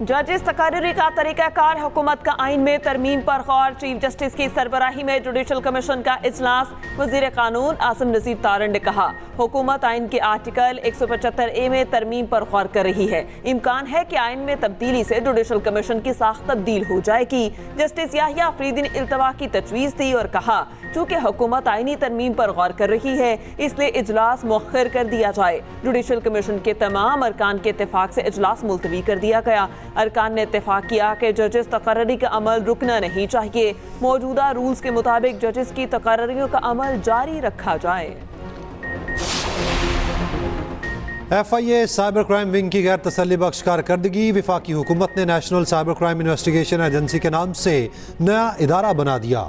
जजिस तकर्री का तरीकाकार हुकूमत का आइन में तरमीम पर गौर। चीफ जस्टिस की सरबराही में जुडिशल कमीशन का इजलास। वजीर कानून आसिम नज़ीर तारण ने कहा, हुकूमत आइन के आर्टिकल 175A में तरमीम पर गौर कर रही है। इम्कान है कि आइन में तब्दीली से जुडिशल कमीशन की साख तब्दील हो जाएगी। जस्टिस याहिया अफरीदी ने इल्तवा की तजवीज़ दी और कहा, चूँकि हुकूमत आइनी तरमीम पर गौर कर रही है, इसलिए इजलास मुअख्खर कर दिया जाए। जुडिशल कमीशन के तमाम अरकान के इत्तेफाक से इजलास मुलतवी कर दिया गया। अरकान ने इत्तेफाक किया कि जजेस तकर्री का अमल रुकना नहीं चाहिए। मौजूदा रूल्स के मुताबिक जजेस की तकर्रियों का अमल जारी रखा जाए। FIA साइबर क्राइम विंग की गैर तसल्ली बख्श कारकर्दगी। वफाकी हुकूमत ने national cyber crime investigation agency के नाम से नया इदारा बना दिया।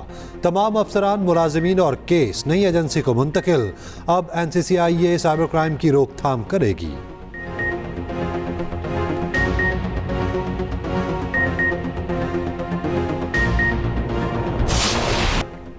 तमाम अफसरान, मुलाजिमीन और केस नई एजेंसी को मुंतकिल। अब NCCIA साइबर क्राइम की रोकथाम करेगी।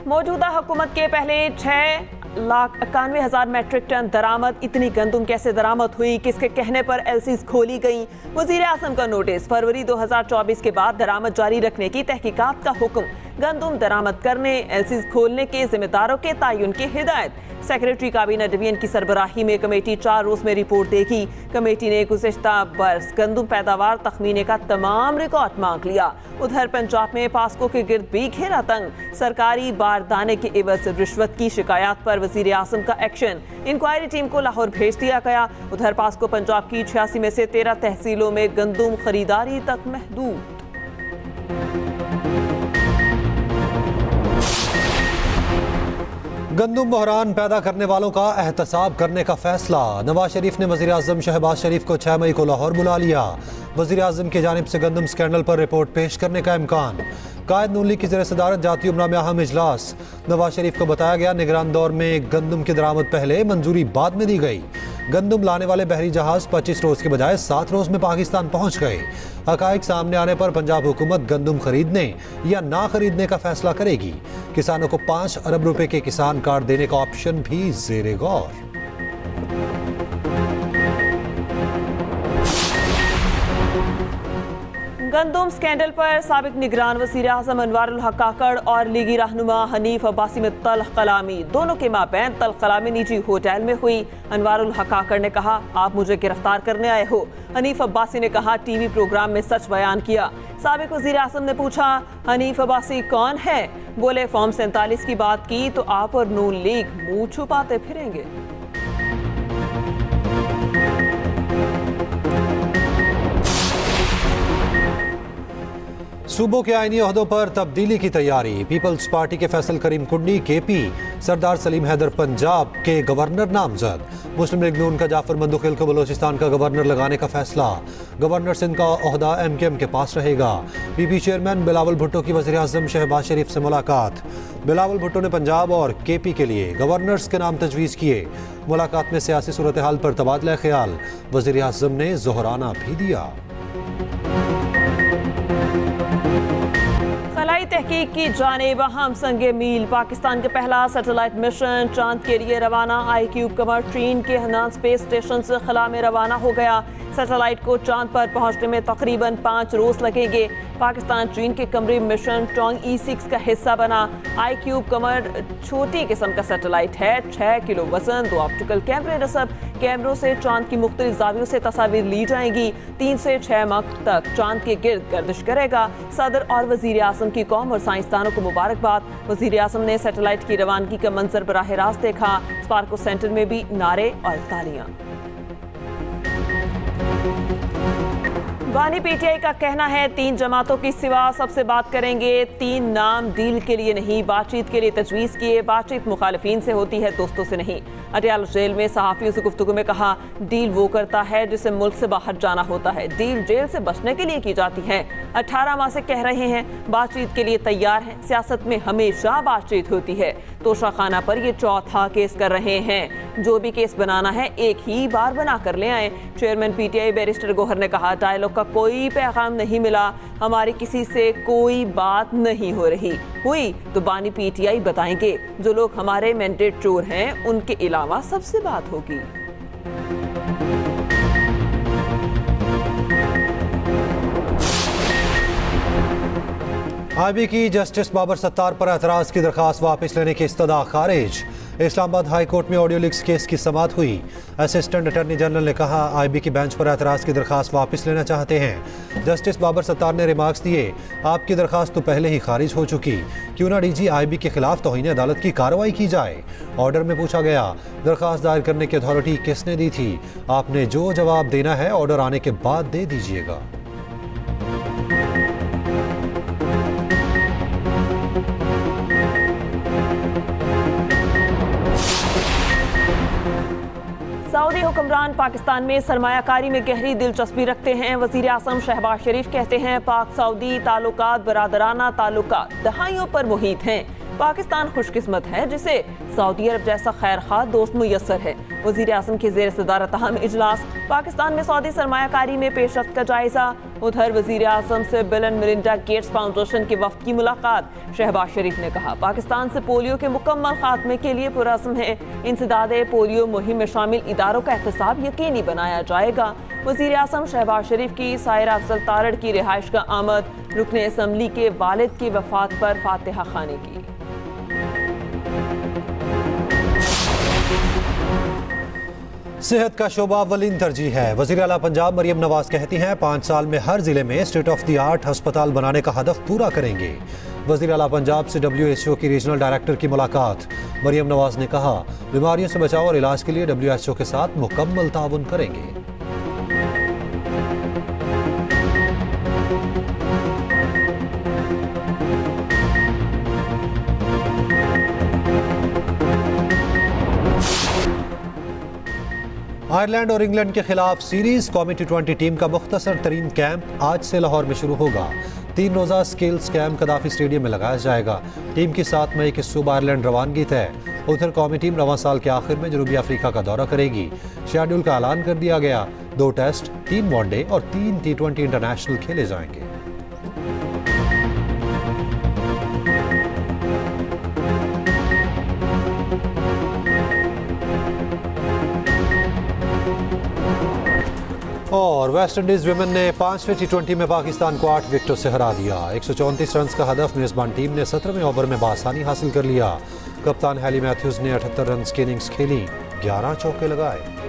मौजूदा हुकूमत के पहले 6,91,000 मैट्रिक टन दरामद। इतनी गंदुम कैसे दरामद हुई, किसके कहने पर LCs खोली गई? वजीर आज़म का नोटिस। फरवरी 2024 के बाद दरामद जारी रखने की तहकीकात का हुक्म। गंदुम दरामद करने, LCs खोलने के जिम्मेदारों के तयन की हिदायत। सेक्रेटरी काबीना डिवीजन की सरबराही में कमेटी 4 रोज में रिपोर्ट देगी। कमेटी ने गुज़िश्ता बरस गंदुम पैदावार तखमीने का तमाम रिकॉर्ड मांग लिया। उधर पंजाब में पास्को के गिर्द भी घेरा तंग। सरकारी बारदाने के एवज रिश्वत की शिकायत पर वजीर आज़म का एक्शन। इंक्वायरी टीम को लाहौर भेज दिया गया। उधर पास्को पंजाब की 86 में से 13 तहसीलों में गंदुम खरीदारी तक महदूद। गंदुम बहरान पैदा करने वालों का एहतसाब करने का फैसला। नवाज शरीफ ने वज़ीर आज़म शहबाज शरीफ को 6 मई को लाहौर बुला लिया। वज़ीर आज़म की जानिब से गंदुम स्कैंडल पर रिपोर्ट पेश करने का इम्कान। कायद नून लीग की ज़ेर सदारत जाती उमरा में अहम इजलास। नवाज शरीफ को बताया गया, निगरान दौर में गंदुम की दरामद पहले, मंजूरी बाद में दी गई। गंदुम लाने वाले बहरी जहाज 25 रोज के बजाय 7 रोज में पाकिस्तान पहुंच गए। हकाइक सामने आने पर पंजाब हुकूमत गंदुम खरीदने या ना खरीदने का फैसला करेगी। किसानों को 5 अरब रुपए के किसान कार्ड देने का ऑप्शन भी ज़ेरे गौर। गंदुम स्कैंडल पर साबिक निगरान वज़ीर आज़म अनवारुल हक काकड़ और लीगी रहनुमा हनीफ अब्बासी में तल्ख कलामी। दोनों के माबैन तल्ख कलामी निजी होटल में हुई। अनवारुल हक काकड़ ने कहा, आप मुझे गिरफ्तार करने आए हो। हनीफ अब्बासी ने कहा, टीवी प्रोग्राम में सच बयान किया। साबिक वज़ीर आज़म ने पूछा, हनीफ अब्बासी कौन है? बोले, फॉर्म 47 की बात की तो आप और नून लीग मुंह छुपाते फिरेंगे। सूबों के आईनी ओहदों पर तब्दीली की तैयारी। पीपल्स पार्टी के फैसल करीम कुंडी KP, सरदार सलीम हैदर पंजाब के गवर्नर नामजद। मुस्लिम लीग नून का जाफर मंदुखिल को बलोचिस्तान का गवर्नर लगाने का फैसला। गवर्नर सिंध का ओहदा MKM के पास रहेगा। PP चेयरमैन बिलावल भुट्टो की वज़ीर आज़म शहबाज शरीफ से मुलाकात। बिलावल भुट्टो ने पंजाब और KP के लिए गवर्नर्स के नाम तजवीज़ किए। मुलाकात में सियासी सूरत हाल पर तबादला ख्याल वज़ीर आज़म ने जोहराना भी दिया। खलाई तहकीक की जानिब अहम संगे मील। पाकिस्तान का पहला सैटेलाइट मिशन चांद के लिए रवाना। iCube कमर ट्रीन के हनान स्पेस स्टेशन से खला में रवाना हो गया। सैटेलाइट को चांद पर पहुंचने में तकरीबन 5 रोज लगेंगे। पाकिस्तान चीन के कमरी मिशन टोंग E6 का हिस्सा बना। iCube कमर छोटी किस्म का सैटेलाइट है। 6 किलो वजन, 2 ऑप्टिकल कैमरे नस्ब। कैमरों से चांद की मुख्तलिफ जावियों से तस्वीर ली जाएंगी। 3 से 6 माह तक चांद के गिर्द गर्दिश करेगा। सदर और वजीर आज़म की कौम और साइंसदानों को मुबारकबाद। वजीर आज़म ने सैटेलाइट की रवानगी का मंजर बराह रास्त देखा। स्पार्को सेंटर में भी नारे और तालियां। बानी PTI का कहना है, 3 जमातों की सिवा सबसे बात करेंगे। 3 नाम डील के लिए नहीं, बातचीत के लिए तजवीज़ किए। बातचीत मुखालिफिन से होती है, दोस्तों से नहीं। अटियाला जेल में सहाफ़ियों से गुफ्तगू में कहा, डील वो करता है जिसे मुल्क से बाहर जाना होता है। डील जेल से बचने के लिए की जाती है। 18 माह से कह रहे हैं, बातचीत के लिए तैयार हैं। सियासत में हमेशा बातचीत होती है। तोशा खाना पर ये चौथा केस कर रहे हैं। जो भी केस बनाना है एक ही बार बना कर ले आए। चेयरमैन PTI बैरिस्टर गौहर ने कहा, डायलॉग का कोई पैगाम नहीं मिला। हमारी किसी से कोई बात नहीं हो रही। हुई तो बानी PTI बताएंगे। जो लोग हमारे मैंडेट चोर हैं, उनके अलावा सबसे बात होगी। आईबी की जस्टिस बाबर सत्तार पर एतराज की दरखास्त वापस लेने की इस्तदा खारिज। इस्लामाबाद हाई कोर्ट में ऑडियो लीक्स केस की समाअत हुई। असिस्टेंट अटॉर्नी जनरल ने कहा आईबी की बेंच पर एतराज की दरखास्त वापस लेना चाहते हैं। जस्टिस बाबर सत्तार ने रिमार्क्स दिए, आपकी दरखास्त तो पहले ही खारिज हो चुकी, क्यों ना डीजी आईबी के खिलाफ तौहीन अदालत की कार्रवाई की जाए। ऑर्डर में पूछा गया, दरखास्त दायर करने की अथॉरिटी किसने दी थी? आपने जो जवाब देना है ऑर्डर आने के बाद दे दीजिएगा। सऊदी हुक्मरान पाकिस्तान में सरमायाकारी में गहरी दिलचस्पी रखते हैं। वजीर आज़म शहबाज शरीफ कहते हैं पाक सऊदी ताल्लुकात बरादराना ताल्लुकात दहाइयों पर मुहित हैं। पाकिस्तान खुशकिस्मत है जिसे सऊदी अरब जैसा खैरखा दोस्त मुयस्सर है। वजीर आज़म के ज़ेर सदारत अहम इजलास, पाकिस्तान में सऊदी सरमायाकारी में पेशरफ्त का जायजा। उधर वजीर आज़म से bill and Melinda Gates foundation के वफ्द की मुलाकात। शहबाज शरीफ ने कहा पाकिस्तान से पोलियो के मुकम्मल खात्मे के लिए पुरअज़्म है। इंसदादे पोलियो मुहिम में शामिल इदारों का एहतसाब यकीनी बनाया जाएगा। वजीर आज़म शहबाज शरीफ की सायरा अफजल तारड़ की रिहाइश का आमद, रुकने असम्बली के वालिद की वफात पर फातिहा खाने की। सेहत का शोबा अव्वलीन तरजीह है। वज़ीर आला पंजाब मरियम नवाज कहती हैं 5 साल में हर जिले में स्टेट ऑफ द आर्ट अस्पताल बनाने का हदफ पूरा करेंगे। वज़ीर आला पंजाब से WHO की रीजनल डायरेक्टर की मुलाकात। मरियम नवाज ने कहा बीमारियों से बचाव और इलाज के लिए WHO के साथ मुकम्मल ताउन करेंगे। आयरलैंड और इंग्लैंड के खिलाफ सीरीज कौमी T20 टीम का मुख्तसर तरीन कैंप आज से लाहौर में शुरू होगा। 3 रोज़ा स्किल्स कैंप कदाफी स्टेडियम में लगाया जाएगा। टीम की 7 मई के सुबह आयरलैंड रवानगी तय। उधर कौमी टीम रवां साल के आखिर में जनूबी अफ्रीका का दौरा करेगी। शेड्यूल का ऐलान कर दिया गया। 2 टेस्ट, 3 वनडे और 3 T20 इंटरनेशनल खेले जाएंगे। और वेस्ट इंडीज विमेन ने 5वें T20 में पाकिस्तान को 8 विकेटों से हरा दिया। 134 रन का हदफ मेजबान टीम ने 17वें ओवर में बासानी हासिल कर लिया। कप्तान हैली मैथ्यूज ने 78 रन की इनिंग्स खेली, 11 चौके लगाए।